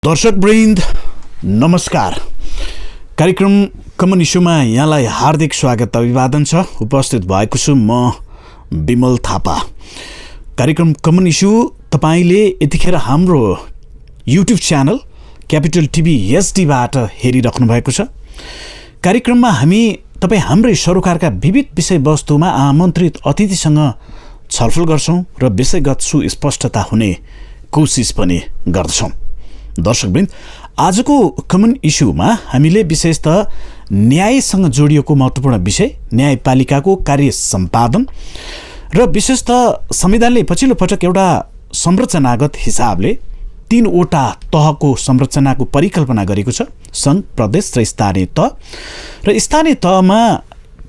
दर्शकवृन्द नमस्कार। कार्यक्रम कमन इस्युमा यहाँलाई हार्दिक स्वागत अभिवादन छ। उपस्थित भएको छु म विमल थापा। कार्यक्रम कमन इस्यु तपाईले यतिखेर हाम्रो युट्युब च्यानल क्यापिटल टिभी एचडीबाट हेरिराख्नु भएको छ। कार्यक्रममा हामी तपाई हाम्रै सरोकारका विविध विषयवस्तुमा आमन्त्रित अतिथिसँग छलफल गर्छौं र विषयगत सुस्पष्टता हुने कोसिस पनि गर्दछौं। दर्शकवृन्द, आजको कमन इस्युमा हामीले विशेषतः न्यायसँग जोडिएको महत्त्वपूर्ण विषय न्यायपालिकाको कार्य सम्पादन र विशेषतः संविधानले पछिल्लो पटक एउटा संरचनागत हिसाबले 3वटा तहको संरचनाको परिकल्पना गरेको छ। संघ, प्रदेश र स्थानीय तह। र स्थानीय तहमा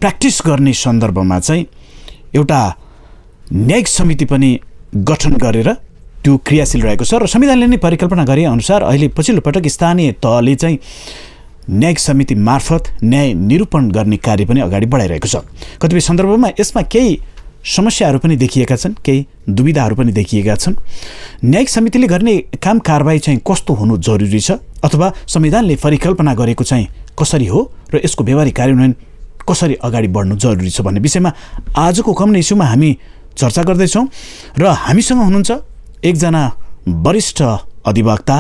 प्र्याक्टिस गर्ने सन्दर्भमा चाहिँ एउटा न्यायिक समिति पनि गठन गरेर त्यो क्रियाशील रहेको छ र संविधानले नै परिकल्पना गरे अनुसार अहिले पछिल्लो पटक स्थानीय तहले चाहिँ न्यायिक समिति मार्फत न्याय निरूपण गर्ने कार्य पनि अगाडि बढाइरहेको छ। कतिपय सन्दर्भमा यसमा केही समस्याहरू पनि देखिएका छन्, केही दुविधाहरू पनि देखिएका छन्। न्यायिक समितिले गर्ने काम कारबाही चाहिँ कस्तो हुनु जरुरी छ अथवा संविधानले परिकल्पना गरेको चाहिँ कसरी हो र यसको व्यवहारिक कार्यान्वयन कसरी अगाडि बढ्नु जरुरी छ भन्ने विषयमा आजको कमन इस्युमा हामी चर्चा गर्दैछौँ। र हामीसँग हुनुहुन्छ एकजना वरिष्ठ अधिवक्ता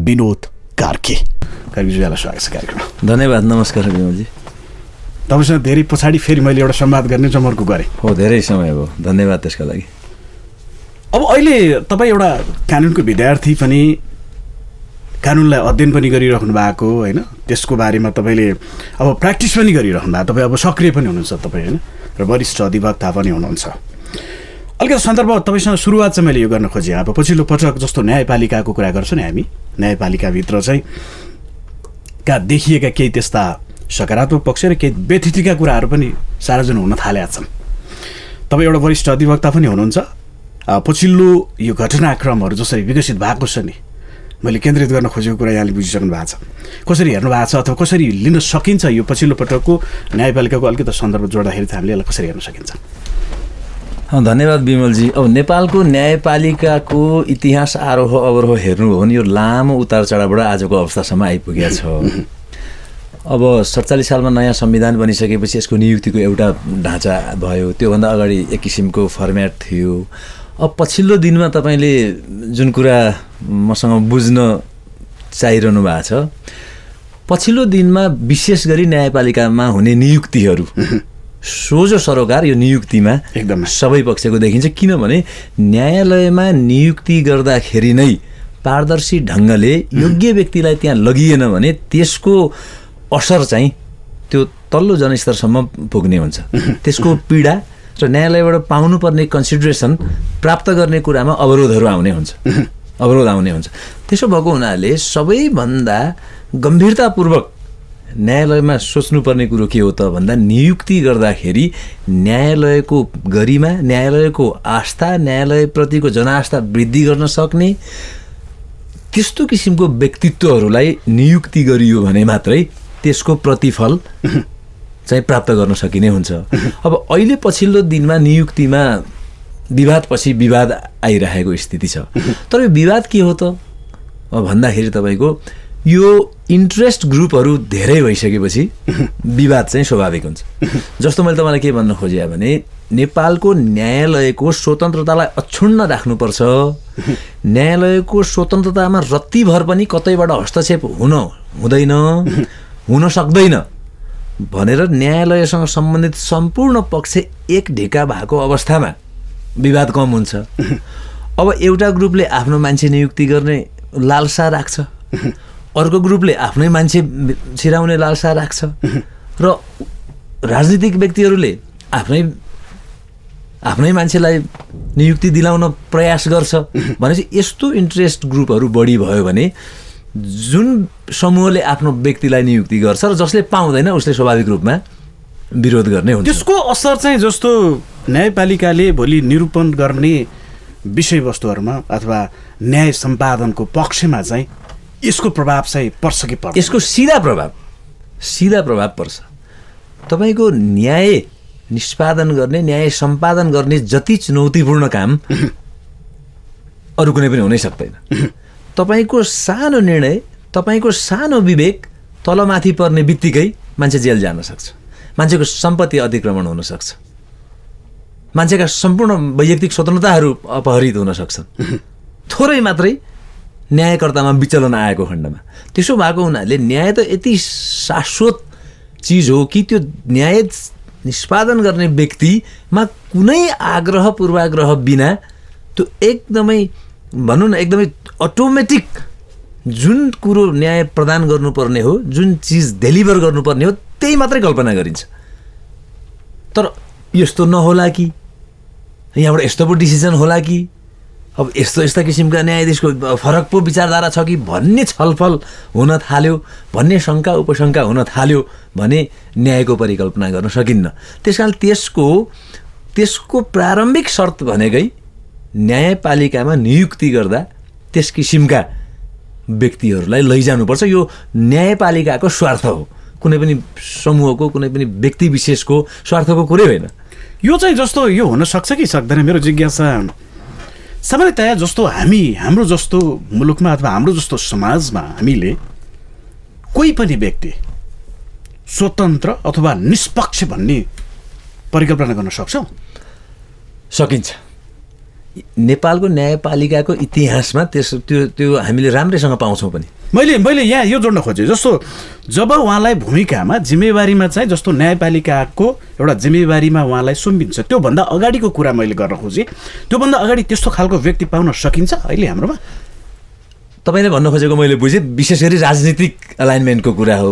विनोद कार्के। कार्केजीलाई स्वागत छ कार्यक्रममा। धन्यवाद। नमस्कार विमलजी। तपाईसँग धेरै पछाडि फेरि मैले एउटा संवाद गर्ने जमर्को गरेँ। हो, धेरै समय भयो। धन्यवाद त्यसका लागि। अब अहिले तपाईँ एउटा कानुनको विद्यार्थी पनि, कानुनलाई अध्ययन पनि गरिराख्नु भएको होइन, त्यसको बारेमा तपाईँले अब प्र्याक्टिस पनि गरिराख्नु भएको, तपाईँ अब सक्रिय पनि हुनुहुन्छ तपाईँ होइन, र वरिष्ठ अधिवक्ता पनि हुनुहुन्छ। अलिकति सन्दर्भ तपाईँसँग सुरुवात चाहिँ मैले यो गर्न खोजेँ। अब पछिल्लो पटक जस्तो न्यायपालिकाको कुरा गर्छौँ नि हामी, न्यायपालिकाभित्र चाहिँ देखिएका केही त्यस्ता सकारात्मक पक्ष र केही व्यथितिका कुराहरू पनि सार्वजनिक हुन थालेका छन्। तपाईँ एउटा वरिष्ठ अधिवक्ता पनि हुनुहुन्छ। पछिल्लो यो घटनाक्रमहरू जसरी विकसित भएको छ नि, मैले केन्द्रित गर्न खोजेको कुरा यहाँले बुझिसक्नु भएको छ। कसरी हेर्नु भएको छ अथवा कसरी लिन सकिन्छ यो पछिल्लो पटकको न्यायपालिकाको अलिकति सन्दर्भ जोड्दाखेरि चाहिँ हामीले यसलाई कसरी हेर्न सकिन्छ? धन्यवाद विमलजी। अब नेपालको न्यायपालिकाको इतिहास आरोह अवरोह हेर्नु हो भने यो लामो उतार चढावबाट आजको अवस्थासम्म आइपुगेको छ। अब 47 सालमा नयाँ संविधान बनिसकेपछि यसको नियुक्तिको एउटा ढाँचा भयो। त्योभन्दा अगाडि एक किसिमको फर्मेट थियो। अब पछिल्लो दिनमा तपाईँले जुन कुरा मसँग बुझ्न चाहिरहनु भएको छ, पछिल्लो दिनमा विशेष गरी न्यायपालिकामा हुने नियुक्तिहरू सोझो सरोकार यो नियुक्तिमा एकदम सबै पक्षको देखिन्छ। किनभने न्यायालयमा नियुक्ति गर्दाखेरि नै पारदर्शी ढङ्गले योग्य व्यक्तिलाई त्यहाँ लगिएन भने त्यसको असर चाहिँ त्यो तल्लो जनस्तरसम्म पुग्ने हुन्छ। त्यसको पीडा र न्यायालयबाट पाउनुपर्ने कन्सिडरेसन प्राप्त गर्ने कुरामा अवरोध आउने हुन्छ। त्यसो भएको हुनाले सबैभन्दा गम्भीरतापूर्वक न्यायालयमा सोच्नुपर्ने कुरो के हो त भन्दा नियुक्ति गर्दाखेरि न्यायालयको गरिमा, न्यायालयको आस्था, न्यायालयप्रतिको जनआस्था वृद्धि गर्न सक्ने त्यस्तो किसिमको व्यक्तित्वहरूलाई नियुक्ति गरियो भने मात्रै त्यसको प्रतिफल चाहिँ प्राप्त गर्न सकिने हुन्छ। अब अहिले पछिल्लो दिनमा नियुक्तिमा विवादपछि विवाद आइरहेको स्थिति छ। तर यो विवाद के हो त भन्दाखेरि तपाईँको यो इन्ट्रेस्ट ग्रुपहरू धेरै भइसकेपछि विवाद चाहिँ स्वाभाविक हुन्छ। जस्तो मैले तपाईँलाई के भन्न खोजेँ भने नेपालको न्यायालयको स्वतन्त्रतालाई अक्षुण्ण राख्नुपर्छ, न्यायालयको स्वतन्त्रतामा रत्तिभर पनि कतैबाट हस्तक्षेप हुँदैन, हुन सक्दैन भनेर न्यायालयसँग सम्बन्धित सम्पूर्ण पक्ष एक ढिका भएको अवस्थामा विवाद कम हुन्छ। अब एउटा ग्रुपले आफ्नो मान्छे नियुक्ति गर्ने लालसा राख्छ, अर्को ग्रुपले आफ्नै मान्छे छिराउने लालसा राख्छ र राजनीतिक व्यक्तिहरूले आफ्नै मान्छेलाई नियुक्ति दिलाउन प्रयास गर्छ भनेपछि यस्तो इन्ट्रेस्ट ग्रुपहरू बढी भयो भने जुन समूहले आफ्नो व्यक्तिलाई नियुक्ति गर्छ र जसले पाउँदैन उसले स्वाभाविक रूपमा विरोध गर्ने हुन्छ। त्यसको असर चाहिँ जस्तो न्यायपालिकाले भोलि निरूपण गर्ने विषयवस्तुहरूमा अथवा न्याय सम्पादनको पक्षमा चाहिँ यसको प्रभाव चाहिँ पर्छ कि पर्छ? यसको सीधा प्रभाव पर्छ। तपाईँको न्याय निष्पादन गर्ने, न्याय सम्पादन गर्ने जति चुनौतीपूर्ण काम अरू कुनै पनि हुनै सक्दैन। तपाईँको सानो निर्णय, तपाईँको सानो विवेक तलमाथि पर्ने बित्तिकै मान्छे जेल जान सक्छ, मान्छेको सम्पत्ति अतिक्रमण हुन सक्छ, मान्छेका सम्पूर्ण वैयक्तिक स्वतन्त्रताहरू अपहरित हुन सक्छन् थोरै मात्रै न्यायकर्तामा विचलन आएको खण्डमा। त्यसो भएको हुनाले न्याय त यति शाश्वत चिज हो कि त्यो न्याय निष्पादन गर्ने व्यक्तिमा कुनै आग्रह पूर्वाग्रह बिना त्यो एकदमै भनौँ न एकदमै अटोमेटिक जुन कुरो न्याय प्रदान गर्नुपर्ने हो, जुन चिज डेलिभर गर्नुपर्ने हो त्यही मात्रै कल्पना गरिन्छ। तर यस्तो नहोला कि, यहाँबाट यस्तो पो डिसिजन होला कि, अब यस्तो यस्ता किसिमका न्यायाधीशको फरक पो विचारधारा छ कि भन्ने छलफल हुन थाल्यो, भन्ने शङ्का उपशङ्का हुन थाल्यो भने न्यायको परिकल्पना गर्न सकिन्न। त्यस कारण त्यसको प्रारम्भिक शर्त भनेकै न्यायपालिकामा नियुक्ति गर्दा त्यस किसिमका व्यक्तिहरूलाई लैजानुपर्छ। यो न्यायपालिकाको स्वार्थ हो, कुनै पनि समूहको, कुनै पनि व्यक्ति विशेषको स्वार्थको कुरै होइन। यो चाहिँ जस्तो यो हुन सक्छ कि सक्दैन, मेरो जिज्ञासा सामान्यतया जस्तो हाम्रो जस्तो मुलुकमा अथवा हाम्रो जस्तो समाजमा हामीले कोही पनि व्यक्ति स्वतन्त्र अथवा निष्पक्ष भन्ने परिकल्पना गर्न सक्छौँ? सकिन्छ। नेपालको न्यायपालिकाको इतिहासमा त्यो हामीले राम्रैसँग पाउँछौँ पनि। मैले यहाँ यो जोड्न खोजेँ, जस्तो जब उहाँलाई भूमिकामा जिम्मेवारीमा चाहिँ जस्तो न्यायपालिकाको एउटा जिम्मेवारीमा उहाँलाई सुम्पिन्छ, त्योभन्दा अगाडिको कुरा मैले गर्न खोजेँ। त्योभन्दा अगाडि त्यस्तो खालको व्यक्ति पाउन सकिन्छ अहिले हाम्रोमा? तपाईँले भन्न खोजेको मैले बुझेँ विशेष गरी राजनीतिक अलाइनमेन्टको कुरा हो।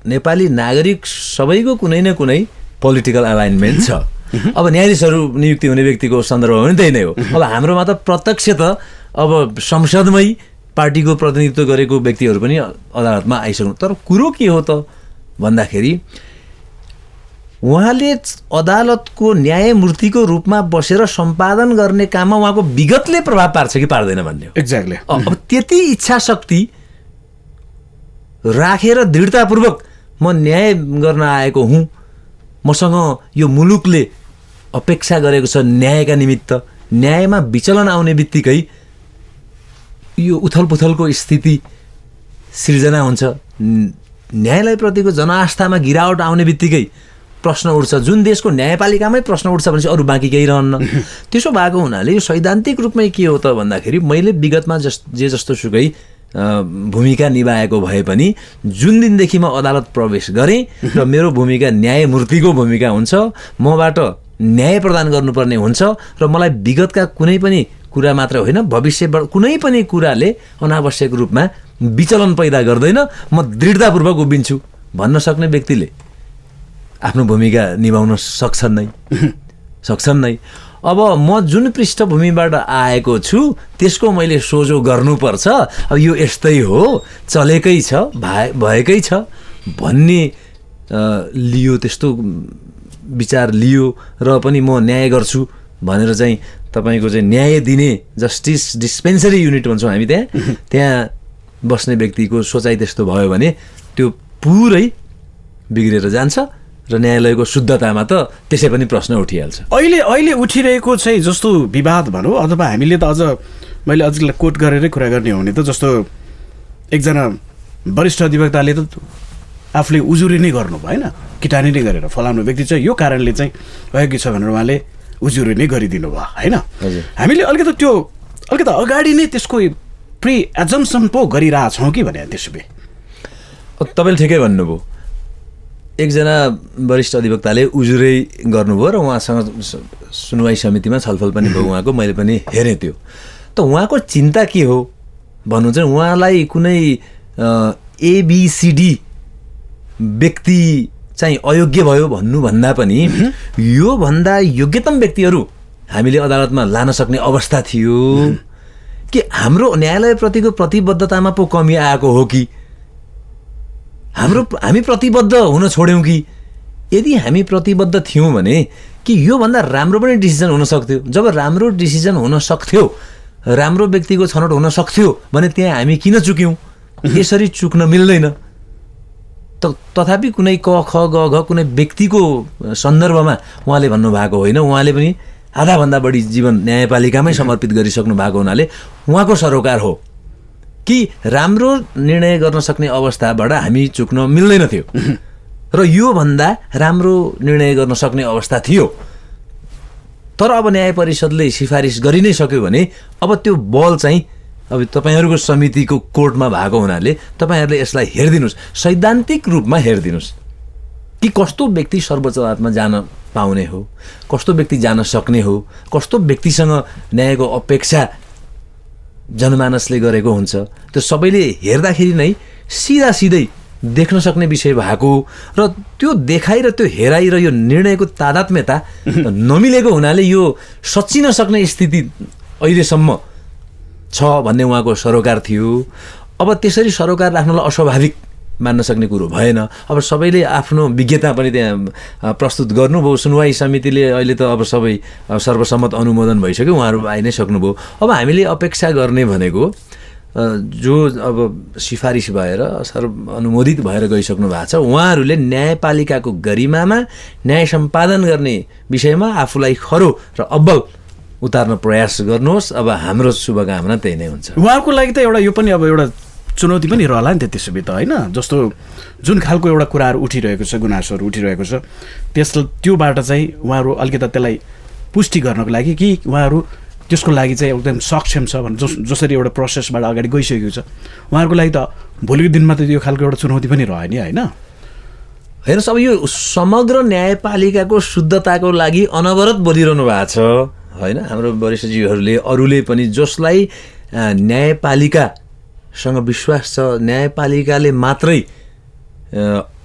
नेपाली नागरिक सबैको कुनै न कुनै पोलिटिकल अलाइनमेन्ट छ। अब न्यायाधीशहरू नियुक्ति हुने व्यक्तिको सन्दर्भमा पनि त्यही नै हो। अब हाम्रोमा त प्रत्यक्ष त अब संसदमै पार्टीको प्रतिनिधित्व गरेको व्यक्तिहरू पनि अदालतमा आइसक्नु। तर कुरो के हो त भन्दाखेरि उहाँले अदालतको न्यायमूर्तिको रूपमा बसेर सम्पादन गर्ने काममा उहाँको विगतले प्रभाव पार्छ कि पार्दैन भन्ने हो। एक्ज्याक्टली। अब त्यति इच्छा शक्ति राखेर दृढतापूर्वक म न्याय गर्न आएको हुँ, मसँग यो मुलुकले अपेक्षा गरेको छ न्यायका निमित्त, न्यायमा विचलन आउने बित्तिकै यो उथलपुथलको स्थिति सिर्जना हुन्छ, न्यायालय प्रतिको जनआस्थामा गिरावट आउने बित्तिकै प्रश्न उठ्छ। जुन देशको न्यायपालिकामै प्रश्न उठ्छ भनेपछि अरू बाँकी केही रहन्न। त्यसो भएको हुनाले यो सैद्धान्तिक रूपमै के हो त भन्दाखेरि मैले विगतमा जस्तो सुकै भूमिका निभाएको भए पनि जुन दिनदेखि म अदालत प्रवेश गरेँ र मेरो भूमिका न्यायमूर्तिको भूमिका हुन्छ, मबाट न्याय प्रदान गर्नुपर्ने हुन्छ र मलाई विगतका कुनै पनि कुरा मात्र होइन भविष्यबाट कुनै पनि कुराले अनावश्यक रूपमा विचलन पैदा गर्दैन, म दृढतापूर्वक उभिन्छु भन्न सक्ने व्यक्तिले आफ्नो भूमिका निभाउन सक्छन् नै। अब म जुन पृष्ठभूमिबाट आएको छु त्यसको मैले सोझो गर्नुपर्छ, अब यो यस्तै हो, चलेकै छ, भएकै छ भन्ने लियो, त्यस्तो विचार लियो र पनि म न्याय गर्छु भनेर चाहिँ तपाईँको चाहिँ न्याय दिने जस्टिस डिस्पेन्सरी युनिट भन्छौँ हामी, त्यहाँ बस्ने व्यक्तिको सोचाइ त्यस्तो भयो भने त्यो पुरै बिग्रेर जान्छ र न्यायालयको शुद्धतामा त त्यसै पनि प्रश्न उठिहाल्छ। अहिले उठिरहेको चाहिँ जस्तो विवाद भनौँ अथवा हामीले त अझ मैले अझ कोट गरेरै कुरा गर्ने हो भने त जस्तो एकजना वरिष्ठ अधिवक्ताले त आफूले उजुरी नै गर्नु भएन, किटानी नै गरेर फलानु व्यक्ति चाहिँ यो कारणले चाहिँ भएको छ भनेर उहाँले उजुरी नै गरिदिनु भयो होइन। हामीले अलिकति अगाडि नै त्यसको प्रि एजम्सन पो गरिरहेछौँ कि भने त्यसो भए तपाईँले ठिकै भन्नुभयो। एकजना वरिष्ठ अधिवक्ताले उजुरै गर्नुभयो र उहाँसँग सुनवाई समितिमा छलफल पनि भयो उहाँको, मैले पनि हेरेँ त्यो। त उहाँको चिन्ता के हो भन्नु चाहिँ उहाँलाई कुनै एबिसिडी व्यक्ति चाहिँ अयोग्य भयो भन्नुभन्दा पनि योभन्दा योग्यतम व्यक्तिहरू हामीले अदालतमा लान सक्ने अवस्था थियो कि हाम्रो न्यायालयप्रतिको प्रतिबद्धतामा पो कमी आएको हो कि हामी प्रतिबद्ध हुन छोड्यौँ कि? यदि हामी प्रतिबद्ध थियौँ भने कि योभन्दा राम्रो पनि डिसिजन हुन सक्थ्यो। जब राम्रो डिसिजन हुन सक्थ्यो, राम्रो व्यक्तिको छनौट हुन सक्थ्यो भने त्यहाँ हामी किन चुक्यौँ? यसरी चुक्न मिल्दैन। तथापि कुनै क ख ग घ कुनै व्यक्तिको सन्दर्भमा उहाँले भन्नुभएको होइन, उहाँले पनि आधाभन्दा बढी जीवन न्यायपालिकामै समर्पित गरिसक्नु भएको हुनाले उहाँको सरोकार हो कि राम्रो निर्णय गर्न सक्ने अवस्थाबाट हामी चुक्न मिल्दैन थियो र योभन्दा राम्रो निर्णय गर्न सक्ने अवस्था थियो। तर अब न्याय परिषदले सिफारिस गरि नै सक्यो भने अब त्यो बल चाहिँ अब तपाईँहरूको समितिको कोर्टमा भएको हुनाले तपाईँहरूले यसलाई हेरिदिनुहोस्, सैद्धान्तिक रूपमा हेरिदिनुहोस् कि कस्तो व्यक्ति सर्वोच्च अदालतमा जान पाउने हो, कस्तो व्यक्ति जान सक्ने हो, कस्तो व्यक्तिसँग न्यायको अपेक्षा जनमानसले गरेको हुन्छ। त्यो सबैले हेर्दाखेरि नै सिधै देख्न सक्ने विषय भएको र त्यो देखाइ र त्यो हेराइ र यो निर्णयको तादात्म्यता नमिलेको हुनाले यो सच्चिन सक्ने स्थिति अहिलेसम्म छ भन्ने उहाँको सरोकार थियो। अब त्यसरी सरोकार राख्नलाई अस्वाभाविक मान्न सक्ने कुरो भएन। अब सबैले आफ्नो विज्ञता पनि त्यहाँ प्रस्तुत गर्नुभयो। सुनवाई समितिले अहिले त अब सबै सर्वसम्मत अनुमोदन भइसक्यो, उहाँहरू आइ नै सक्नुभयो। अब हामीले अपेक्षा गर्ने भनेको जो अब सिफारिस भएर अनुमोदित भएर गइसक्नु भएको छ, उहाँहरूले न्यायपालिकाको गरिमामा न्याय सम्पादन गर्ने विषयमा आफूलाई खरो र अब्बल उतार्न प्रयास गर्नुहोस्। अब हाम्रो शुभकामना त्यही नै हुन्छ। उहाँहरूको लागि त एउटा यो पनि अब एउटा चुनौती पनि रहला नि त त्यसो भए त, होइन? जस्तो जुन खालको एउटा कुराहरू उठिरहेको छ, गुनासोहरू उठिरहेको छ, त्योबाट चाहिँ उहाँहरू अलिकति त्यसलाई पुष्टि गर्नको लागि कि उहाँहरू त्यसको लागि चाहिँ एकदम सक्षम छ भने जसरी एउटा प्रोसेसबाट अगाडि गइसकेको छ, उहाँहरूको लागि त भोलिको दिनमा त यो खालको एउटा चुनौती पनि रह्यो नि, होइन? हेर्नुहोस्, अब यो समग्र न्यायपालिकाको शुद्धताको लागि अनवरत बोलिरहनु भएको छ, होइन? हाम्रो वरिष्ठजीहरूले अरूले पनि जसलाई न्यायपालिकासँग विश्वास छ, न्यायपालिकाले मात्रै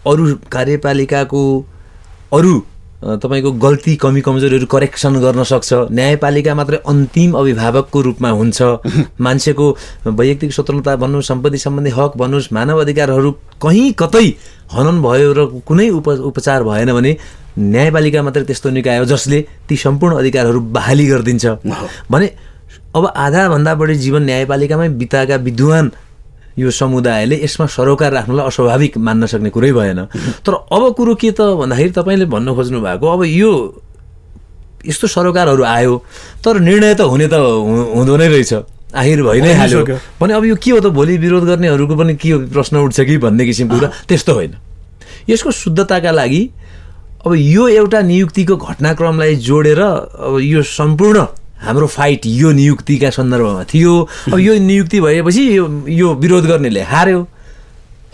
अरू कार्यपालिकाको अरू तपाईको गल्ती कमी कमजोरीहरू करेक्सन गर्न सक्छ, न्यायपालिका मात्रै अन्तिम अभिभावकको रूपमा हुन्छ, मान्छेको वैयक्तिक स्वतन्त्रता भन्नु, सम्पत्ति सम्बन्धी हक भन्नुहोस्, मानव अधिकारहरू कहीँ कतै हनन भयो र कुनै उपचार भएन भने न्यायपालिका मात्रै त्यस्तो निकाय हो जसले ती सम्पूर्ण अधिकारहरू बहाली गरिदिन्छ भने अब आधाभन्दा बढी जीवन न्यायपालिकामै बिताएका विद्वान यो समुदायले यसमा सरोकार राख्नलाई अस्वाभाविक मान्न सक्ने कुरै भएन। तर अब कुरो के त भन्दाखेरि तपाईँले भन्न खोज्नु भएको अब यो यस्तो सरोकारहरू आयो तर निर्णय त हुने त हुँदो नै रहेछ, आखिर भइ नै हाल्यो भने अब यो के हो त, भोलि विरोध गर्नेहरूको पनि के प्रश्न उठ्छ कि भन्ने किसिमको कुरा त्यस्तो होइन। यसको शुद्धताका लागि अब यो एउटा नियुक्तिको घटनाक्रमलाई जोडेर अब यो सम्पूर्ण हाम्रो फाइट यो नियुक्तिका सन्दर्भमा थियो। अब यो नियुक्ति भएपछि यो विरोध गर्नेले हार्यो,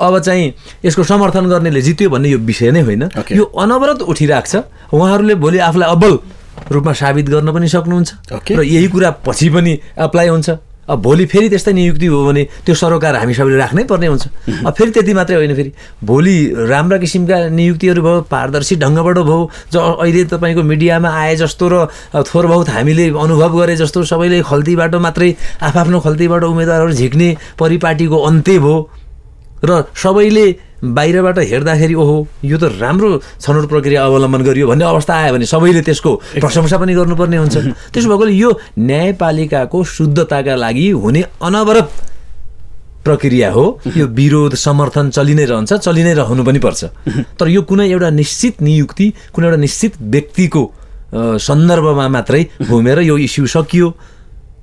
अब चाहिँ यसको समर्थन गर्नेले जित्यो भन्ने यो विषय नै होइन। यो अनवरत उठिरहेको छ। उहाँहरूले भोलि आफूलाई अब्बल रूपमा साबित गर्न पनि सक्नुहुन्छ र यही कुरा पछि पनि एप्लाई हुन्छ। अब भोलि फेरि त्यस्तै नियुक्ति हो भने त्यो सरोकार हामी सबैले राख्नै पर्ने हुन्छ। अब फेरि त्यति मात्रै होइन, फेरि भोलि राम्रा किसिमका नियुक्तिहरू भयो, पारदर्शी ढङ्गबाट भयो, जो अहिले तपाईँको मिडियामा आए जस्तो र थोर बहुत हामीले अनुभव गरे जस्तो सबैले खल्तीबाट मात्रै आफ्नो खल्तीबाट उम्मेदवारहरू झिक्ने परिपाटीको अन्त्य भयो र सबैले बाहिरबाट हेर्दाखेरि ओहो यो त राम्रो छनौट प्रक्रिया अवलम्बन गरियो भन्ने अवस्था आयो भने सबैले त्यसको प्रशंसा पनि गर्नुपर्ने हुन्छ। त्यसो भएकोले यो न्यायपालिकाको शुद्धताका लागि हुने अनवरत प्रक्रिया हो। यो विरोध समर्थन चलि नै रहन्छ, चलि नै रहनु पनि पर्छ। तर यो कुनै एउटा निश्चित नियुक्ति कुनै एउटा निश्चित व्यक्तिको सन्दर्भमा मात्रै घुमेर यो इस्यु सकियो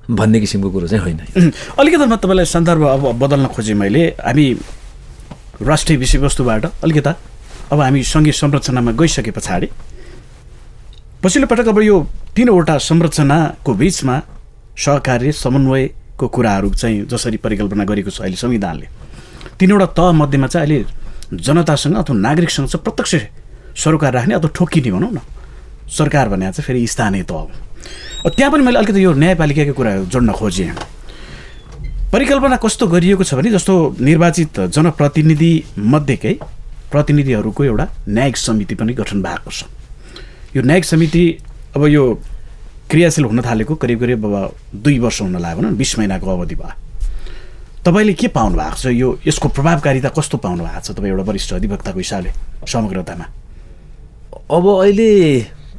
भन्ने किसिमको कुरो चाहिँ होइन। अलिकति म तपाईँलाई सन्दर्भ अब बदल्न खोजेँ मैले। हामी राष्ट्रिय विषयवस्तुबाट अलिकता अब हामी सङ्घीय संरचनामा गइसके पछाडि पछिल्लो पटक अब यो तीनवटा संरचनाको बिचमा सहकार्य समन्वयको कुराहरू चाहिँ जसरी परिकल्पना गरेको छ अहिले संविधानले, तीनवटा तह मध्येमा चाहिँ अहिले जनतासँग अथवा नागरिकसँग चाहिँ प्रत्यक्ष सरोकार राख्ने अथवा ठोकिने भनौँ न सरकार भने चाहिँ फेरि स्थानीय तह हो। त्यहाँ पनि मैले अलिकति यो न्यायपालिकाको कुराहरू जोड्न खोजेँ। परिकल्पना कस्तो गरिएको छ भने जस्तो निर्वाचित जनप्रतिनिधि मध्येकै प्रतिनिधिहरूको एउटा न्यायिक समिति पनि गठन भएको छ। यो न्यायिक समिति अब यो क्रियाशील हुन थालेको करिब करिब अब 2 वर्ष हुन लाग्यो भनौँ, 20 महिनाको अवधि भयो। तपाईँले के पाउनु भएको छ, यो यसको प्रभावकारिता कस्तो पाउनु भएको छ तपाईँ एउटा वरिष्ठ अधिवक्ताको हिसाबले समग्रतामा? अब अहिले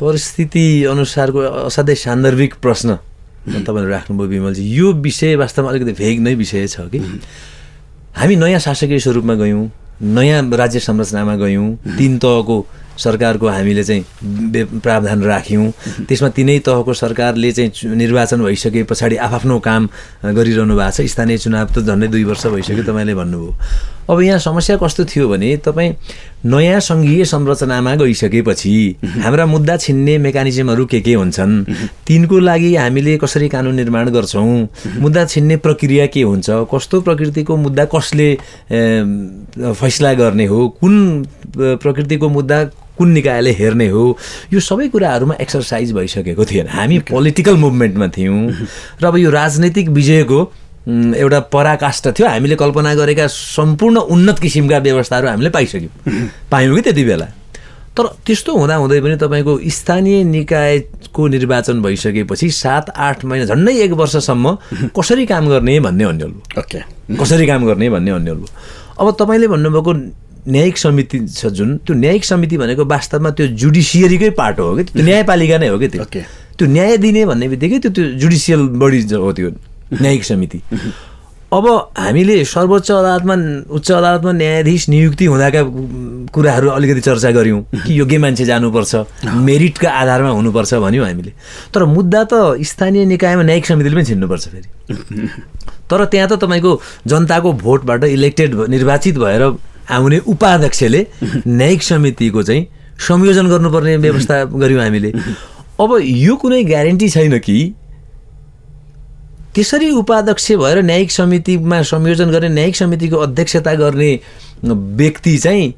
परिस्थिति अनुसारको असाध्यै सान्दर्भिक प्रश्न तपाईँले राख्नुभयो विमलजी। यो विषय वास्तवमा अलिकति भेग नै विषय छ कि हामी नयाँ शासकीय स्वरूपमा गयौँ, नयाँ राज्य संरचनामा गयौँ, 3 तहको सरकारको हामीले चाहिँ प्रावधान राख्यौँ। त्यसमा तिनै तहको सरकारले चाहिँ निर्वाचन भइसके पछाडि आफ्नो काम गरिरहनु भएको छ। स्थानीय चुनाव त झन्डै 2 वर्ष भइसक्यो तपाईँले भन्नुभयो। अब यहाँ समस्या कस्तो थियो भने तपाईँ नयाँ सङ्घीय संरचनामा गइसकेपछि हाम्रा मुद्दा छिन्ने मेकानिजमहरू के हुन्छन्, तिनको लागि हामीले कसरी कानुन निर्माण गर्छौँ, मुद्दा छिन्ने प्रक्रिया के हुन्छ, कस्तो प्रकृतिको मुद्दा कसले फैसला गर्ने हो, कुन प्रकृतिको मुद्दा कुन निकायले हेर्ने हो, यो सबै कुराहरूमा एक्सर्साइज भइसकेको थिएन। हामी पोलिटिकल मुभमेन्टमा थियौँ र अब यो राजनैतिक विजयको एउटा पराकाष्ठ थियो। हामीले कल्पना गरेका सम्पूर्ण उन्नत किसिमका व्यवस्थाहरू हामीले पायौँ कि त्यति बेला। तर त्यस्तो हुँदाहुँदै पनि तपाईँको स्थानीय निकायको निर्वाचन भइसकेपछि 7-8 महिना झन्डै 1 वर्षसम्म कसरी काम गर्ने भन्ने अन्यल भयो। कसरी काम गर्ने भन्ने अन्यल भयो। अब तपाईँले भन्नुभएको न्यायिक समिति छ जुन, त्यो न्यायिक समिति भनेको वास्तवमा त्यो जुडिसियरीकै पार्ट हो कि, त्यो न्यायपालिका नै हो कि। त्यो न्याय दिने भन्ने बित्तिकै त्यो जुडिसियल बडी हो त्यो न्यायिक समिति। अब हामीले सर्वोच्च अदालतमा उच्च अदालतमा न्यायाधीश नियुक्ति हुँदाका कुराहरू अलिकति चर्चा गऱ्यौँ कि योग्य मान्छे जानुपर्छ, मेरिटका आधारमा हुनुपर्छ भन्यौँ हामीले। तर मुद्दा त स्थानीय निकायमा न्यायिक समितिले पनि छिन्नुपर्छ फेरि। तर त्यहाँ त तपाईँको जनताको भोटबाट इलेक्टेड निर्वाचित भएर आउने उपाध्यक्षले न्यायिक समितिको चाहिँ संयोजन गर्नुपर्ने व्यवस्था गऱ्यौँ हामीले। अब यो कुनै ग्यारेन्टी छैन कि त्यसरी उपाध्यक्ष भएर न्यायिक समितिमा संयोजन गर्ने, न्यायिक समितिको अध्यक्षता गर्ने व्यक्ति चाहिँ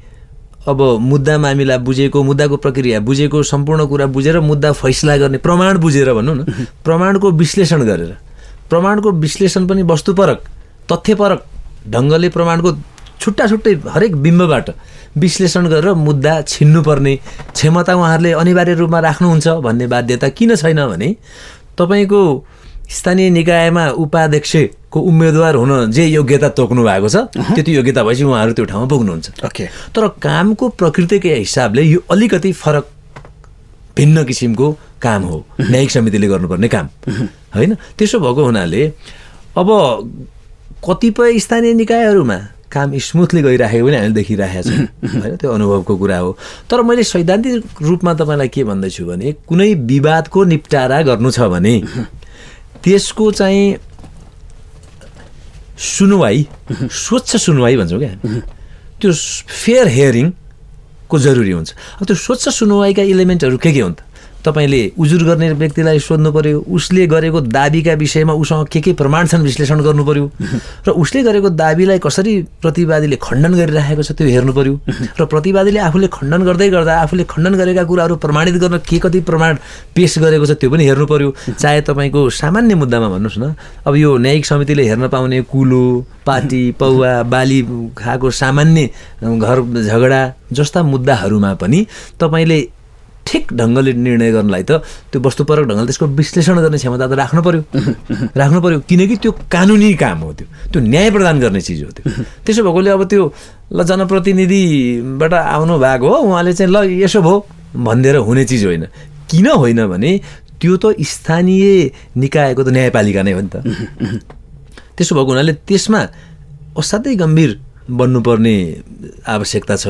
अब मुद्दा मामिला बुझेको, मुद्दाको प्रक्रिया बुझेको, सम्पूर्ण कुरा बुझेर मुद्दा फैसला गर्ने, प्रमाण बुझेर भनौँ न, प्रमाणको विश्लेषण गरेर, प्रमाणको विश्लेषण पनि वस्तुपरक तथ्यपरक ढङ्गले प्रमाणको छुट्टा छुट्टै हरेक बिम्बबाट विश्लेषण गरेर मुद्दा छिन्नुपर्ने क्षमता उहाँहरूले अनिवार्य रूपमा राख्नुहुन्छ भन्ने बाध्यता किन छैन भने तपाईँको स्थानीय निकायमा उपाध्यक्षको उम्मेदवार हुन जे योग्यता तोक्नु भएको छ त्यति योग्यता भएपछि उहाँहरू त्यो ठाउँमा पुग्नुहुन्छ। तर कामको प्रकृतिकै हिसाबले यो अलिकति फरक भिन्न किसिमको काम हो न्यायिक समितिले गर्नुपर्ने काम, होइन? त्यसो भएको हुनाले अब कतिपय स्थानीय निकायहरूमा काम स्मुथली गइराखेको पनि हामीले देखिरहेका छौँ, होइन? त्यो अनुभवको कुरा हो। तर मैले सैद्धान्तिक रूपमा तपाईँलाई के भन्दैछु भने कुनै विवादको निपटारा गर्नु छ भने त्यसको चाहिँ सुनवाई, स्वच्छ सुनवाई भन्छौँ क्या, त्यो फेयर हियरिङको जरुरी हुन्छ। अब त्यो स्वच्छ सुनवाईका इलिमेन्टहरू के हुन् त? तपाईँले उजुर गर्ने व्यक्तिलाई सोध्नु पर्यो, उसले गरेको दाबीका विषयमा उसँग के प्रमाण छन् विश्लेषण गर्नु पर्यो, र उसले गरेको दाबीलाई कसरी प्रतिवादीले खण्डन गरिराखेको छ त्यो हेर्नु पर्यो, र प्रतिवादीले आफूले खण्डन गर्दै गर्दा आफूले खण्डन गरेका कुराहरू प्रमाणित गर्न के कति प्रमाण पेश गरेको छ त्यो पनि हेर्नु पर्यो। चाहे तपाईँको सामान्य मुद्दामा भन्नुहोस् न, अब यो न्यायिक समितिले हेर्न पाउने कुलो, पाटी, पौवा, बाली खाएको सामान्य घर झगडा जस्ता मुद्दाहरूमा पनि तपाईँले ठिक ढङ्गले निर्णय गर्नलाई त त्यो वस्तुपरक ढङ्गले त्यसको विश्लेषण गर्ने क्षमता त राख्नु पर्यो, किनकि त्यो कानुनी काम हो, त्यो न्याय प्रदान गर्ने चिज हो। त्यो त्यसो भएकोले अब त्यो ल जनप्रतिनिधिबाट आउनु भएको हो उहाँले चाहिँ ल यसो भयो भनिदिएर हुने चिज होइन। किन होइन भने त्यो त स्थानीय निकायको त न्यायपालिका नै हो नि त। त्यसो भएको हुनाले त्यसमा असाध्यै गम्भीर बन्नुपर्ने आवश्यकता छ।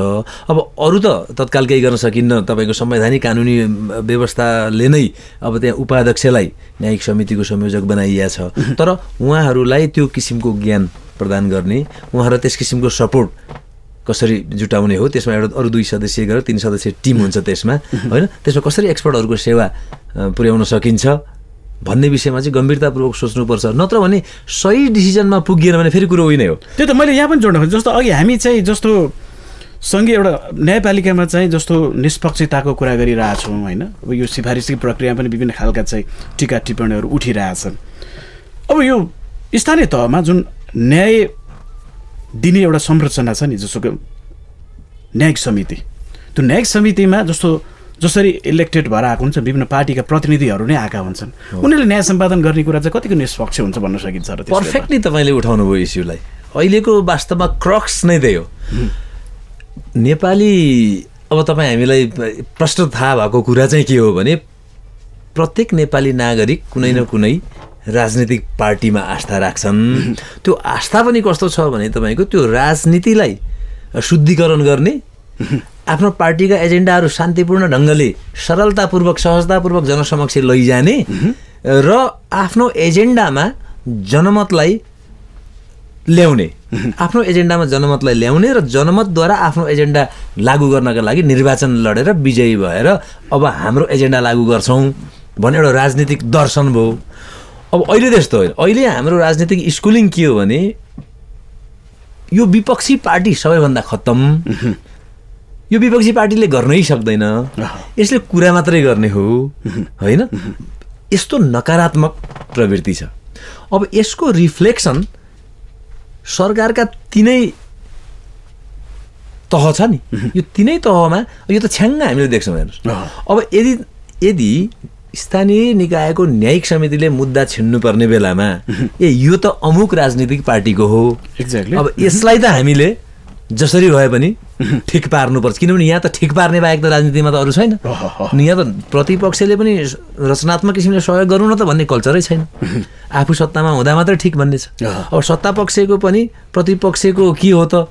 अब अरू त तत्काल केही गर्न सकिन्न, तपाईँको संवैधानिक कानुनी व्यवस्थाले नै अब त्यहाँ उपाध्यक्षलाई न्यायिक समितिको संयोजक बनाइएको छ। तर उहाँहरूलाई त्यो किसिमको ज्ञान प्रदान गर्ने, उहाँहरू त्यस किसिमको सपोर्ट कसरी जुटाउने हो, त्यसमा एउटा अरू 2 सदस्यीय गरेर 3 सदस्यीय टिम हुन्छ त्यसमा, होइन? त्यसमा कसरी एक्सपर्टहरूको सेवा पुर्याउन सकिन्छ भन्ने विषयमा चाहिँ गम्भीरतापूर्वक सोच्नुपर्छ। नत्र भने सही डिसिजनमा पुगिएन भने फेरि कुरो होइन हो। त्यो त मैले यहाँ पनि जोड्न खोजेँ, जस्तो अघि हामी चाहिँ जस्तो सँगै एउटा न्यायपालिकामा चाहिँ जस्तो निष्पक्षताको कुरा गरिरहेछौँ, होइन? अब यो सिफारिसी प्रक्रियामा पनि विभिन्न खालका चाहिँ टिका टिप्पणीहरू उठिरहेछन्। अब यो स्थानीय तहमा जुन न्याय दिने एउटा संरचना छ नि, जस्तो न्यायिक समिति, त्यो न्यायिक समितिमा जसरी इलेक्टेड भएर आएको हुन्छ विभिन्न पार्टीका प्रतिनिधिहरू नै आएका हुन्छन्, उनीहरूले न्याय सम्पादन गर्ने कुरा चाहिँ कतिको निष्पक्ष हुन्छ भन्न सकिन्छ र? पर्फेक्टली तपाईँले उठाउनु भयो इस्युलाई। अहिलेको वास्तवमा क्रक्स नै त्यही हो। नेपाली अब तपाईँ हामीलाई प्रश्न थाहा भएको कुरा चाहिँ के हो भने प्रत्येक नेपाली नागरिक कुनै न कुनै राजनीतिक पार्टीमा आस्था राख्छन्। त्यो आस्था पनि कस्तो छ भने तपाईँको त्यो राजनीतिलाई शुद्धिकरण गर्ने आफ्नो पार्टीका एजेन्डाहरू शान्तिपूर्ण ढङ्गले सरलतापूर्वक सहजतापूर्वक जनसमक्ष लैजाने र आफ्नो एजेन्डामा जनमतलाई ल्याउने र जनमतद्वारा आफ्नो एजेन्डा लागू गर्नका लागि निर्वाचन लडेर विजयी भएर अब हाम्रो एजेन्डा लागू गर्छौँ भन्ने एउटा राजनीतिक दर्शन भयो। अब अहिले त्यस्तो होइन। अहिले हाम्रो राजनीतिक स्कुलिङ के हो भने यो विपक्षी पार्टी सबैभन्दा खत्तम, यो विपक्षी पार्टीले गर्नै सक्दैन, यसले कुरा मात्रै गर्ने हो, होइन? यस्तो नकारात्मक प्रवृत्ति छ। अब यसको रिफ्लेक्सन सरकारका तीनै तह छ नि, यो तीनै तहमा यो त छ्याङ्ग हामीले देख्छौँ। हेर्नुहोस्, अब यदि स्थानीय निकायको न्यायिक समितिले मुद्दा छिन्नुपर्ने बेलामा यो त अमुक राजनीतिक पार्टीको हो, अब यसलाई त हामीले जसरी भए पनि ठिक पार्नुपर्छ, किनभने यहाँ त ठिक पार्ने बाहेक त राजनीतिमा त अरू छैन। यहाँ त प्रतिपक्षले पनि रचनात्मक किसिमले सहयोग गर्नु न त भन्ने कल्चरै छैन। आफू सत्तामा हुँदा मात्रै ठिक भन्ने छ। अब सत्ता पक्षको पनि प्रतिपक्षको के हो त,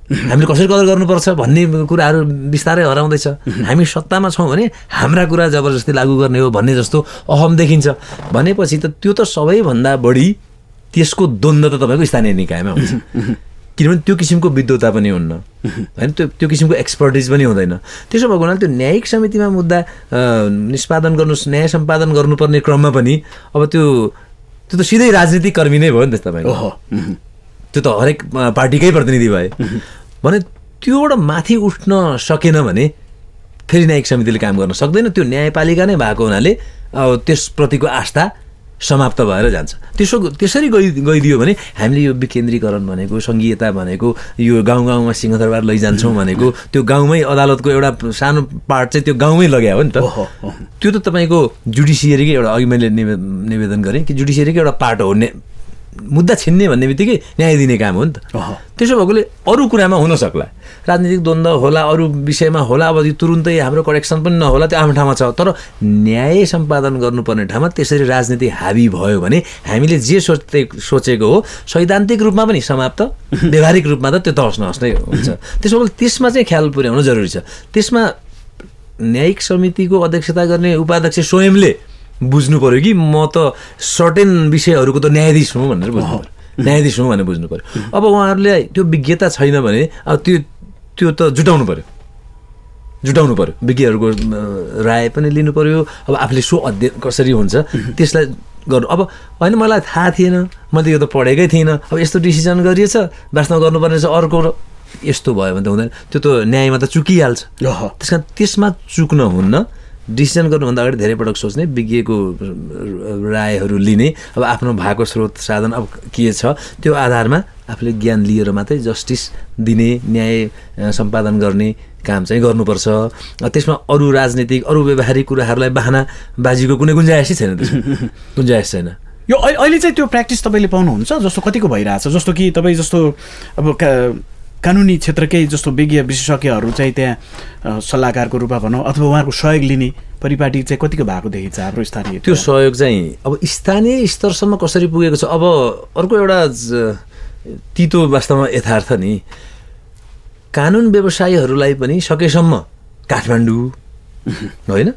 हामीले कसरी कदर गर्नुपर्छ भन्ने कुराहरू बिस्तारै हराउँदैछ। हामी सत्तामा छौँ भने हाम्रा कुरा जबरजस्ती लागू गर्ने हो भन्ने जस्तो अहम देखिन्छ। भनेपछि त त्यो त सबैभन्दा बढी त्यसको द्वन्द्व त तपाईँको स्थानीय निकायमा हुन्छ, किनभने त्यो किसिमको विद्वता पनि हुन्न, होइन? त्यो किसिमको एक्सपर्टिज पनि हुँदैन। त्यसो भएको हुनाले त्यो न्यायिक समितिमा मुद्दा निष्पादन गर्नु, न्याय सम्पादन गर्नुपर्ने क्रममा पनि अब त्यो त सिधै राजनीतिक कर्मी नै भयो नि त तपाईँको। त्यो त हरेक पार्टीकै प्रतिनिधि भए भने त्योबाट माथि उठ्न सकेन भने फेरि न्यायिक समितिले काम गर्न सक्दैन। त्यो न्यायपालिका नै भएको हुनाले अब त्यसप्रतिको आस्था समाप्त भएर जान्छ। त्यसरी गइदियो भने हामीले यो विकेन्द्रीकरण भनेको, सङ्घीयता भनेको, यो गाउँ गाउँमा सिंहदरबार लैजान्छौँ भनेको, त्यो गाउँमै अदालतको एउटा सानो पार्ट चाहिँ त्यो गाउँमै लगायो हो नि त। त्यो त तपाईँको जुडिसियरीकै एउटा, अघि मैले निवेदन गरेँ कि जुडिसियरीकै एउटा पार्ट हो। मुद्दा छिन्ने भन्ने बित्तिकै न्याय दिने काम हो नि त। त्यसो भएकोले अरू कुरामा हुन सक्ला, राजनीतिक द्वन्द्व होला, अरू विषयमा होला, अब यो तुरुन्तै हाम्रो करेक्सन पनि नहोला, त्यो आफ्नो ठाउँमा छ। तर न्याय सम्पादन गर्नुपर्ने ठाउँमा त्यसरी राजनीति हावी भयो भने हामीले जे सोचेको हो सैद्धान्तिक रूपमा पनि समाप्त, व्यवहारिक रूपमा त त्यो त हँस नहँस नै हुन्छ। त्यसो भए त्यसमा चाहिँ ख्याल पुर्याउनु जरुरी छ। त्यसमा न्यायिक समितिको अध्यक्षता गर्ने उपाध्यक्ष स्वयंले बुझ्नु पऱ्यो कि म त सर्टेन विषयहरूको त न्यायाधीश हुँ भनेर बुझ्नु पऱ्यो, न्यायाधीश हुँ भनेर बुझ्नु पऱ्यो। अब उहाँहरूले त्यो विज्ञता छैन भने अब त्यो त जुटाउनु पऱ्यो, विज्ञहरूको राय पनि लिनु पऱ्यो। अब आफूले सो अध्ययन कसरी हुन्छ त्यसलाई गर्नु। अब होइन, मलाई थाहा थिएन, मैले यो त पढेकै थिइनँ, अब यस्तो डिसिजन गरिएछ, वास्तवमा गर्नुपर्ने छ अर्को, र यस्तो भयो भने त हुँदैन। त्यो त न्यायमा त चुकिहाल्छ। त्यस कारण त्यसमा चुक्न हुन्न। डिसिजन गर्नुभन्दा अगाडि धेरै पटक सोच्ने, विज्ञको रायहरू लिने, अब आफ्नो भएको स्रोत साधन अब के छ त्यो आधारमा आफूले ज्ञान लिएर मात्रै जस्टिस दिने, न्याय सम्पादन गर्ने काम चाहिँ गर्नुपर्छ। त्यसमा अरू राजनीतिक, अरू व्यवहारिक कुराहरूलाई बहानाबाजीको कुनै गुन्जाइसै छैन, गुन्जाइस छैन। यो अहिले चाहिँ त्यो प्र्याक्टिस तपाईँले पाउनुहुन्छ जस्तो कतिको भइरहेछ? जस्तो कि तपाईँ जस्तो अब कानुनी क्षेत्रकै जस्तो विज्ञ विशेषज्ञहरू चाहिँ त्यहाँ सल्लाहकारको रूपमा भनौँ अथवा उहाँहरूको सहयोग लिने परिपाटी चाहिँ कतिको भएको देखिन्छ हाम्रो स्थानीय? त्यो सहयोग चाहिँ अब स्थानीय स्तरसम्म कसरी पुगेको छ? अब अर्को एउटा तितो वास्तवमा यथार्थ नि, कानुन व्यवसायीहरूलाई पनि सकेसम्म काठमाडौँ होइन,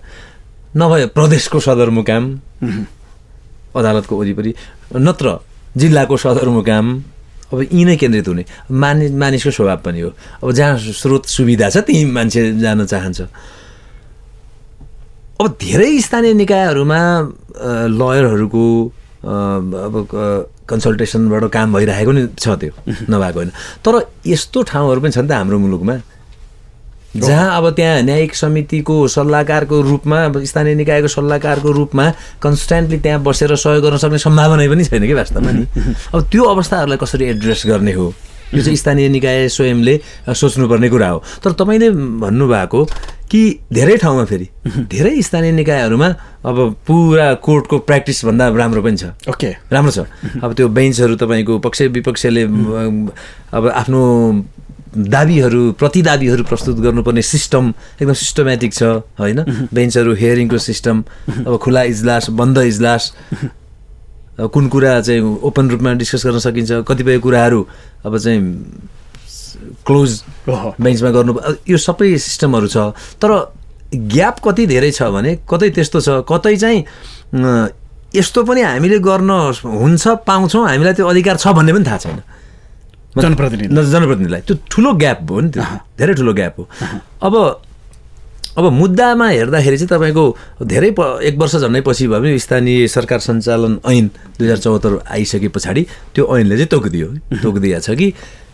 नभए प्रदेशको सदरमुकाम, अदालतको वरिपरि, नत्र जिल्लाको सदरमुकाम, अब यी नै केन्द्रित हुने। मानिसको स्वभाव पनि हो, अब जहाँ स्रोत सुविधा छ त्यहीँ मान्छे जान चाहन्छ। अब धेरै स्थानीय निकायहरूमा लयरहरूको अब कन्सल्टेसनबाट काम भइरहेको नि छ, त्यो नभएको होइन। तर यस्तो ठाउँहरू पनि छ नि त हाम्रो मुलुकमा जहाँ अब त्यहाँ न्यायिक समितिको सल्लाहकारको रूपमा, स्थानीय निकायको सल्लाहकारको रूपमा कन्स्ट्यान्टली त्यहाँ बसेर सहयोग गर्न सक्ने सम्भावना पनि छैन कि वास्तवमा नि। अब त्यो अवस्थाहरूलाई कसरी एड्रेस गर्ने हो, यो चाहिँ स्थानीय निकाय स्वयंले सोच्नुपर्ने कुरा हो। तर तपाईँले भन्नुभएको कि धेरै ठाउँमा फेरि धेरै स्थानीय निकायहरूमा अब पुरा कोर्टको प्र्याक्टिस भन्दा राम्रो पनि छ। ओके, राम्रो छ। अब त्यो बेन्चहरू तपाईँको पक्ष विपक्षले अब आफ्नो दाबीहरू, प्रतिदाबीहरू प्रस्तुत गर्नुपर्ने सिस्टम एकदम सिस्टमेटिक छ होइन। बेन्चहरू, हियरिङको सिस्टम, अब खुला इजलास, बन्द इजलास, कुन कुरा चाहिँ ओपन रूपमा डिस्कस गर्न सकिन्छ, कतिपय कुराहरू अब चाहिँ क्लोज बेन्चमा गर्नु, यो सबै सिस्टमहरू छ। तर ग्याप कति धेरै छ भने कतै त्यस्तो छ, कतै चाहिँ यस्तो पनि हामीले गर्न हुन्छ, पाउँछौँ, हामीलाई त्यो अधिकार छ भन्ने पनि थाहा छैन जनप्रतिनिधिलाई। त्यो ठुलो ग्याप हो नि, त्यो धेरै ठुलो ग्याप हो। अब मुद्दामा हेर्दाखेरि चाहिँ तपाईँको धेरै 1 वर्ष झन्डै पछि भयो भने स्थानीय सरकार सञ्चालन ऐन 2074 आइसके पछाडि त्यो ऐनले चाहिँ तोकिदिएको छ कि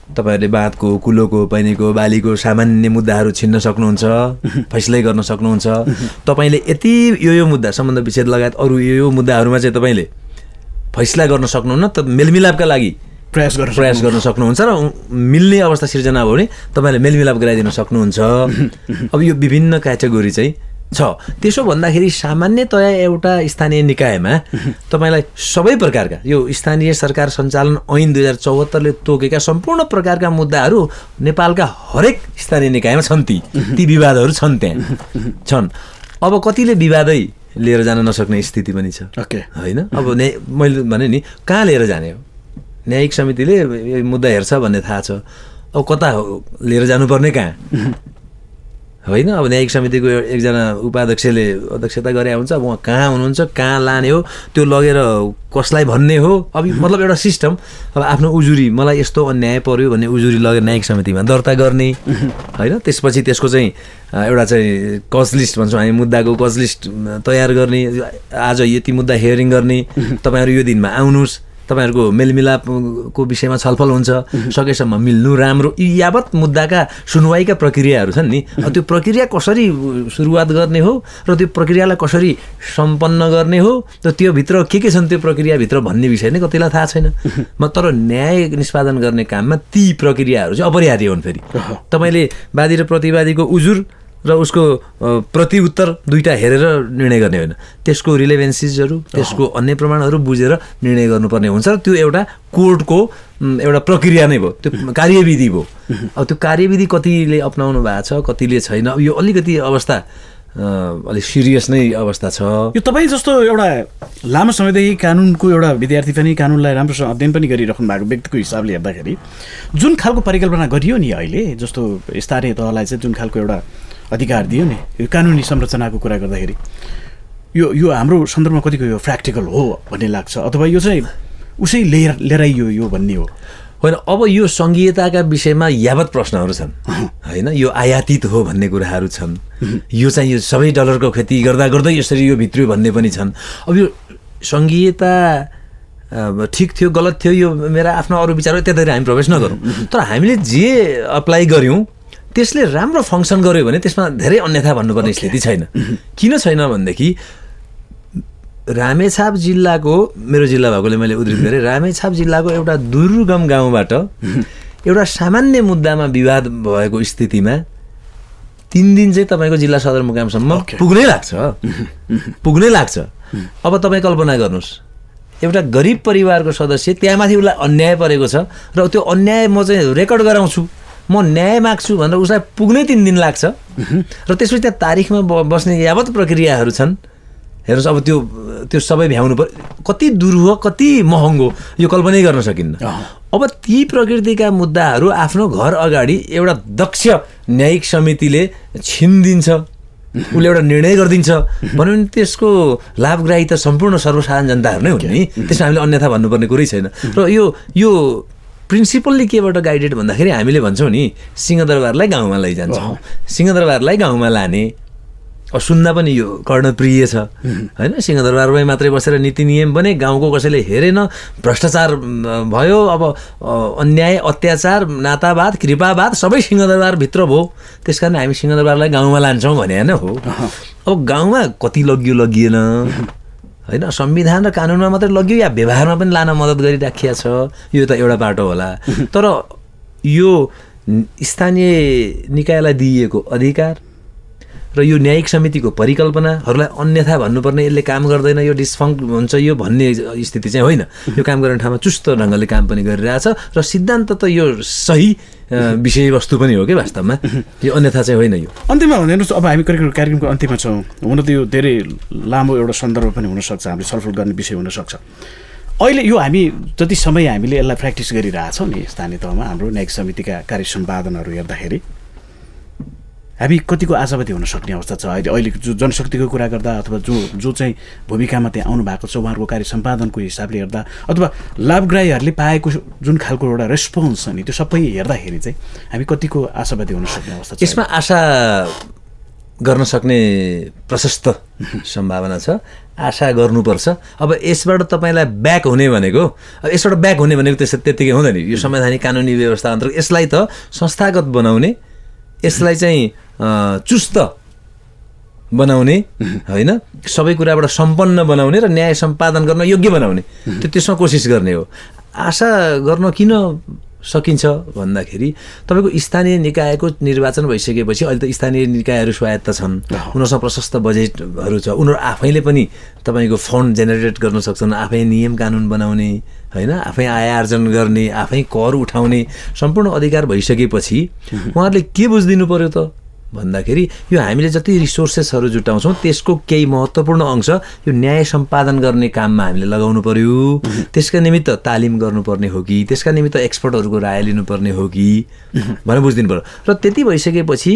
तपाईँहरूले बाँधको, कुलोको, पैनीको, बालीको सामान्य मुद्दाहरू छिन्न सक्नुहुन्छ, फैसलै गर्न सक्नुहुन्छ। तपाईँले यति यो मुद्दा सम्बन्ध विच्छेद लगायत अरू यो मुद्दाहरूमा चाहिँ तपाईँले फैसला गर्न सक्नुहुन्न, त मेलमिलापका लागि प्रयास गर्न सक्नुहुन्छ र मिल्ने अवस्था सिर्जना भयो भने तपाईँले मेलमिलाप गराइदिन सक्नुहुन्छ। अब यो विभिन्न क्याटेगोरी चाहिँ छ। त्यसो भन्दाखेरि सामान्यतया एउटा स्थानीय निकायमा तपाईँलाई सबै प्रकारका यो स्थानीय सरकार सञ्चालन ऐन 2074ले तोकेका सम्पूर्ण प्रकारका मुद्दाहरू नेपालका हरेक स्थानीय निकायमा छन्। ती विवादहरू छन्, त्यहाँ छन्। अब कतिले विवादै लिएर जान नसक्ने स्थिति पनि छ, होइन? अब मैले भने नि, कहाँ लिएर जाने हो? न्यायिक समितिले यो मुद्दा हेर्छ भन्ने थाहा छ, अब कता लिएर जानुपर्ने कहाँ, होइन? अब न्यायिक समितिको एकजना उपाध्यक्षले अध्यक्षता गरे हुन्छ, अब उहाँ कहाँ हुनुहुन्छ, कहाँ लाने हो, त्यो लगेर कसलाई भन्ने हो? अब मतलब एउटा सिस्टम, अब आफ्नो उजुरी, मलाई यस्तो अन्याय पर्यो भन्ने उजुरी लगेर न्यायिक समितिमा दर्ता गर्ने, होइन? त्यसपछि त्यसको चाहिँ एउटा चाहिँ कज लिस्ट भन्छौँ हामी, मुद्दाको कज लिस्ट तयार गर्ने, आज यति मुद्दा हियरिङ गर्ने, तपाईँहरू यो दिनमा आउनुहोस्, तपाईँहरूको मेलमिलापको विषयमा छलफल हुन्छ, सकेसम्म मिल्नु राम्रो, यावत मुद्दाका सुनवाईका प्रक्रियाहरू छन् नि। त्यो प्रक्रिया कसरी सुरुवात गर्ने हो र त्यो प्रक्रियालाई कसरी सम्पन्न गर्ने हो र त्योभित्र के छन् त्यो प्रक्रियाभित्र भन्ने विषय नै कतिलाई थाहा छैन। तर न्याय निष्पादन गर्ने काममा ती प्रक्रियाहरू चाहिँ अपरिहार्य हुन्। फेरि तपाईँले वादी र प्रतिवादीको उजुर र उसको प्रति उत्तर दुईटा हेरेर निर्णय गर्ने होइन, त्यसको रिलेभेन्सिजहरू, त्यसको अन्य प्रमाणहरू बुझेर निर्णय गर्नुपर्ने हुन्छ। र त्यो एउटा कोर्टको एउटा प्रक्रिया नै भयो, त्यो कार्यविधि भयो। अब त्यो कार्यविधि कतिले अपनाउनु भएको छ, कतिले छैन। अब यो अलिकति अवस्था अलिक सिरियस नै अवस्था छ। यो तपाईँ जस्तो एउटा लामो समयदेखि कानुनको एउटा विद्यार्थी पनि, कानुनलाई राम्रोसँग अध्ययन पनि गरिराख्नु भएको व्यक्तिको हिसाबले हेर्दाखेरि जुन खालको परिकल्पना गरियो नि अहिले, जस्तो स्थानीय तहलाई चाहिँ जुन खालको एउटा अधिकार दियो नि, यो कानुनी संरचनाको कुरा गर्दाखेरि यो हाम्रो सन्दर्भमा कतिको यो प्र्याक्टिकल हो भन्ने लाग्छ, अथवा यो चाहिँ उसै लिएराइयो यो भन्ने हो? होइन, अब यो सङ्घीयताका विषयमा यावत प्रश्नहरू छन्, होइन? यो आयातित हो भन्ने कुराहरू छन्, यो चाहिँ यो सबै डलरको खेती गर्दै यसरी यो भित्रियो भन्ने पनि छन्। अब यो सङ्घीयता ठिक थियो गलत थियो यो मेरा आफ्नो अरू विचार हो, त्यतातिर हामी प्रवेश नगरौँ। तर हामीले जे अप्लाई गऱ्यौँ त्यसले राम्रो फङ्सन गर्यो भने त्यसमा धेरै अन्यथा भन्नुपर्ने स्थिति छैन। किन छैन भनेदेखि रामेछाप जिल्लाको, मेरो जिल्ला भएकोले मैले उद्धृत गरेँ, रामेछाप जिल्लाको एउटा दुर्गम गाउँबाट एउटा सामान्य मुद्दामा विवाद भएको स्थितिमा 3 दिन चाहिँ तपाईँको जिल्ला सदरमुकामसम्म पुग्नै लाग्छ। अब तपाईँ कल्पना गर्नुहोस्, एउटा गरिब परिवारको सदस्य त्यहाँमाथि उसलाई अन्याय परेको छ र त्यो अन्याय म चाहिँ रेकर्ड गराउँछु, म न्याय माग्छु भनेर उसलाई पुग्नै 3 दिन लाग्छ। र त्यसपछि त्यहाँ तारिखमा बस्ने यावत प्रक्रियाहरू छन्। हेर्नुहोस्, अब त्यो सबै भ्याउनु पर्यो, कति दुरूह, कति महँगो, यो कल्पनै गर्न सकिन्न। अब ती प्रकृतिका मुद्दाहरू आफ्नो घर अगाडि एउटा दक्ष न्यायिक समितिले छिन्दिन्छ, उसले एउटा निर्णय गरिदिन्छ भन्यो भने त्यसको लाभग्राही त सम्पूर्ण सर्वसाधारण जनताहरू नै हुन् नि। त्यसमा हामीले अन्यथा भन्नुपर्ने कुरै छैन। र यो प्रिन्सिपल्ली केबाट गाइडेड भन्दाखेरि हामीले भन्छौँ नि, सिंहदरबारलाई गाउँमा लैजान्छौँ, सिंहदरबारलाई गाउँमा लाने। सुन्दा पनि यो कर्णप्रिय छ, होइन? सिंहदरबारमै मात्रै बसेर नीति नियम बने, गाउँको कसैले हेरेन, भ्रष्टाचार भयो, अब अन्याय अत्याचार नातावाद कृपावाद सबै सिंहदरबारभित्र भयो। त्यस कारण हामी सिंहदरबारलाई गाउँमा लान्छौँ भने होइन हो। अब गाउँमा कति लगिएन, होइन? संविधान र कानुनमा मात्रै लग्यो या व्यवहारमा पनि लान मद्दत गरिराखिया छ, यो त एउटा बाटो होला। तर यो स्थानीय निकायलाई दिइएको अधिकार र यो न्यायिक समितिको परिकल्पनाहरूलाई अन्यथा भन्नुपर्ने, यसले काम गर्दैन, यो डिस्फङ्क्ट हुन्छ यो भन्ने स्थिति चाहिँ होइन। यो काम गर्ने ठाउँमा चुस्त ढङ्गले काम पनि गरिरहेछ र सिद्धान्त त यो सही विषयवस्तु पनि हो कि वास्तवमा, यो अन्यथा चाहिँ होइन। यो अन्त्यमा हेर्नुहोस्, अब हामी कार्यक्रमको अन्त्यमा छौँ। हुन त यो धेरै लामो एउटा सन्दर्भ पनि हुनसक्छ, हामीले छलफल गर्ने विषय हुनसक्छ। अहिले यो हामी जति समय हामीले यसलाई प्र्याक्टिस गरिरहेछौँ नि स्थानीय तहमा हाम्रो न्यायिक समितिका कार्य सम्पादनहरू हेर्दाखेरि हामी कतिको आशावादी हुन सक्ने अवस्था छ अहिले जो जनशक्तिको कुरा गर्दा अथवा जो चाहिँ भूमिकामा त्यहाँ आउनु भएको छ उहाँहरूको कार्य सम्पादनको हिसाबले हेर्दा अथवा लाभग्राहीहरूले पाएको जुन खालको एउटा रेस्पोन्स छ नि त्यो सबै हेर्दाखेरि चाहिँ हामी कतिको आशावादी हुन सक्ने अवस्था छ? यसमा आशा गर्न सक्ने प्रशस्त सम्भावना छ। आशा गर्नुपर्छ। अब यसबाट तपाईँलाई ब्याक हुने भनेको यसबाट ब्याक हुने भनेको त्यत्तिकै हुँदैन। यो संवैधानिक कानुनी व्यवस्था अन्तर्गत यसलाई त संस्थागत बनाउने, यसलाई चाहिँ चुस्त बनाउने होइन, सबै कुराबाट सम्पन्न बनाउने र न्याय सम्पादन गर्न योग्य बनाउने, त्यसमा कोसिस गर्ने हो। आशा गर्न किन सकिन्छ भन्दाखेरि तपाईँको स्थानीय निकायको निर्वाचन भइसकेपछि अहिले त स्थानीय निकायहरू स्वायत्त छन्, उनीहरूसँग प्रशस्त बजेटहरू छ, उनीहरू आफैले पनि तपाईँको फन्ड जेनेरेट गर्न सक्छन्, आफै नियम कानुन बनाउने होइन, आफै आय आर्जन गर्ने, आफै कर उठाउने सम्पूर्ण अधिकार भइसकेपछि उहाँहरूले के बुझिदिनु पर्यो त भन्दाखेरि यो हामीले जति रिसोर्सेसहरू जुटाउँछौँ त्यसको केही महत्त्वपूर्ण अंश यो न्याय सम्पादन गर्ने काममा हामीले लगाउनु पर्यो। त्यसका निमित्त तालिम गर्नुपर्ने हो कि त्यसका निमित्त एक्सपर्टहरूको राय लिनुपर्ने हो कि भनेर बुझिदिनु पर्यो। र त्यति भइसकेपछि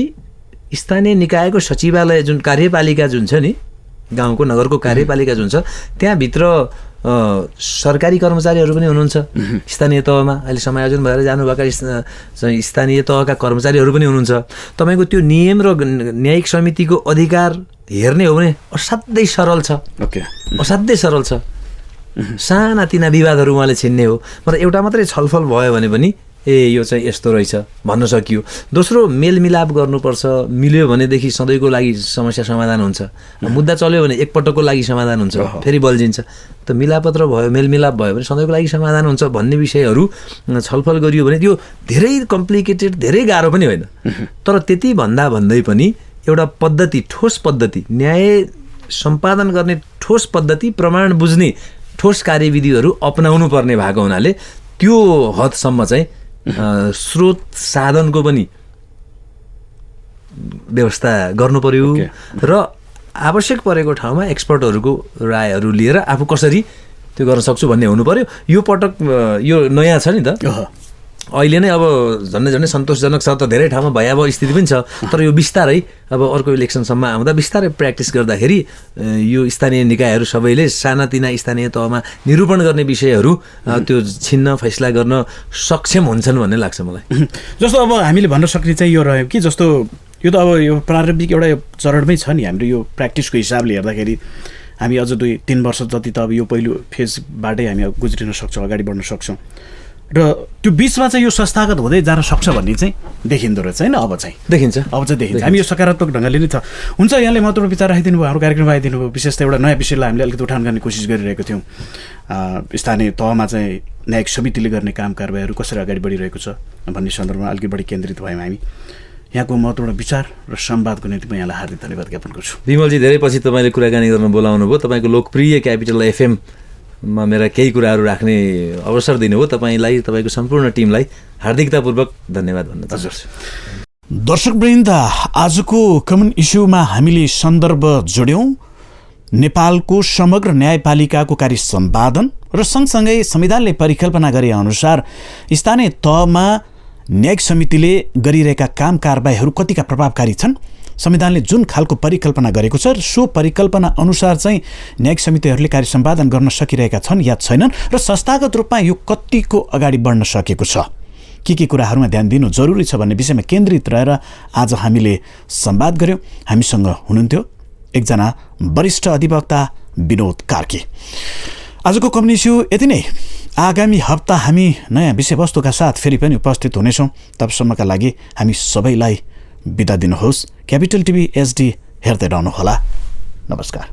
स्थानीय निकायको सचिवालय जुन कार्यपालिका जुन छ नि, गाउँको नगरको कार्यपालिका जुन छ, त्यहाँभित्र सरकारी कर्मचारीहरू पनि हुनुहुन्छ स्थानीय तहमा। अहिले समायोजन भएर जानुभएका स्थानीय तहका कर्मचारीहरू पनि हुनुहुन्छ। तपाईँको त्यो नियम र न्यायिक समितिको अधिकार हेर्ने हो भने असाध्यै सरल छ, असाध्यै सरल छ। सानातिना विवादहरू उहाँले छिन्ने हो, मतलब एउटा मात्रै छलफल भयो भने पनि यो चाहिँ यस्तो रहेछ भन्न सकियो। दोस्रो, मेलमिलाप गर्नुपर्छ। मिल्यो भनेदेखि सधैँको लागि समस्या समाधान हुन्छ, मुद्दा चल्यो भने एकपटकको लागि समाधान हुन्छ, फेरि बल्झिन्छ। त मिलापत्र भयो, मेलमिलाप भयो भने सधैँको लागि समाधान हुन्छ भन्ने विषयहरू छलफल गरियो भने त्यो धेरै कम्प्लिकेटेड, धेरै गाह्रो पनि होइन। तर त्यति भन्दै पनि एउटा पद्धति, ठोस पद्धति, न्याय सम्पादन गर्ने ठोस पद्धति, प्रमाण बुझ्ने ठोस कार्यविधिहरू अपनाउनु पर्ने भएको हुनाले त्यो हदसम्म चाहिँ स्रोत साधनको पनि व्यवस्था गर्नु पर्यो र आवश्यक परेको ठाउँमा एक्सपर्टहरूको रायहरू लिएर आफू कसरी त्यो गर्न सक्छु भन्ने हुनु पर्यो। यो पटक यो नयाँ छ नि त, अहिले नै अब झन्डै सन्तोषजनक छ त, धेरै ठाउँमा भयावह स्थिति पनि छ। तर यो बिस्तारै अब अर्को इलेक्सनसम्म आउँदा बिस्तारै प्र्याक्टिस गर्दाखेरि यो स्थानीय निकायहरू सबैले सानातिना स्थानीय तहमा निरूपण गर्ने विषयहरू त्यो छिन्न फैसला गर्न सक्षम हुन्छन् भन्ने लाग्छ मलाई। जस्तो अब हामीले भन्न सक्ने चाहिँ यो रह्यो कि जस्तो यो त अब यो प्रारम्भिक एउटा चरणमै छ नि, हाम्रो यो प्र्याक्टिसको हिसाबले हेर्दाखेरि हामी अझ 2-3 वर्ष जति त अब यो पहिलो फेजबाटै हामी गुज्रिन सक्छौँ, अगाडि बढ्न सक्छौँ र त्यो बिचमा चाहिँ यो संस्थागत हुँदै जान सक्छ भन्ने चाहिँ देखिँदो रहेछ होइन। अब चाहिँ देखिन्छ हामी यो सकारात्मक ढङ्गले नै छ। हुन्छ, यहाँले महत्त्वपूर्ण विचार राखिदिनु भयो, हाम्रो कार्यक्रममा आइदिनु भयो। विशेष त एउटा नयाँ विषयलाई हामीले अलिकति उठान गर्ने कोसिस गरिरहेको थियौँ। स्थानीय तहमा चाहिँ न्यायिक समितिले गर्ने काम कारबाहीहरू कसरी अगाडि बढिरहेको छ भन्ने सन्दर्भमा अलिकति बढी केन्द्रित भयौँ हामी। यहाँको महत्त्वपूर्ण विचार र संवादको निम्ति म यहाँलाई हार्दिक धन्यवाद ज्ञापन गर्छु। विमलजी, धेरै पछि तपाईँले कुराकानी गर्न बोलाउनु भयो। तपाईँको लोकप्रिय क्यापिटल एफएममा मेरा केही कुराहरू राख्ने अवसर दिनुभयो। तपाईँलाई, तपाईँको सम्पूर्ण टिमलाई हार्दिकतापूर्वक धन्यवाद भन्न चाहन्छु। दर्शकवृन्द, आजको कमन इस्युमा हामीले सन्दर्भ जोड्यौँ नेपालको समग्र न्यायपालिकाको कार्य सम्पादन र सँगसँगै संविधानले परिकल्पना गरे अनुसार स्थानीय तहमा न्यायिक समितिले गरिरहेका काम कारबाहीहरू कतिका प्रभावकारी छन्, संविधानले जुन खालको परिकल्पना गरेको छ सो परिकल्पना अनुसार चाहिँ न्यायिक समितिहरूले कार्य सम्पादन गर्न सकिरहेका छन् या छैनन्, र संस्थागत रूपमा यो कतिको अगाडि बढ्न सकेको छ, के कुराहरूमा ध्यान दिनु जरुरी छ भन्ने विषयमा केन्द्रित रहेर आज हामीले संवाद गऱ्यौँ। हामीसँग हुनुहुन्थ्यो एकजना वरिष्ठ अधिवक्ता विनोद कार्की। आजको कमन इस्यु यति नै। आगामी हप्ता हामी नयाँ विषयवस्तुका साथ फेरि पनि उपस्थित हुनेछौँ। तबसम्मका लागि हामी सबैलाई बिदा दिनुहोस्। क्यापिटल टिभी HD हेर्दै रहनुहोला। नमस्कार।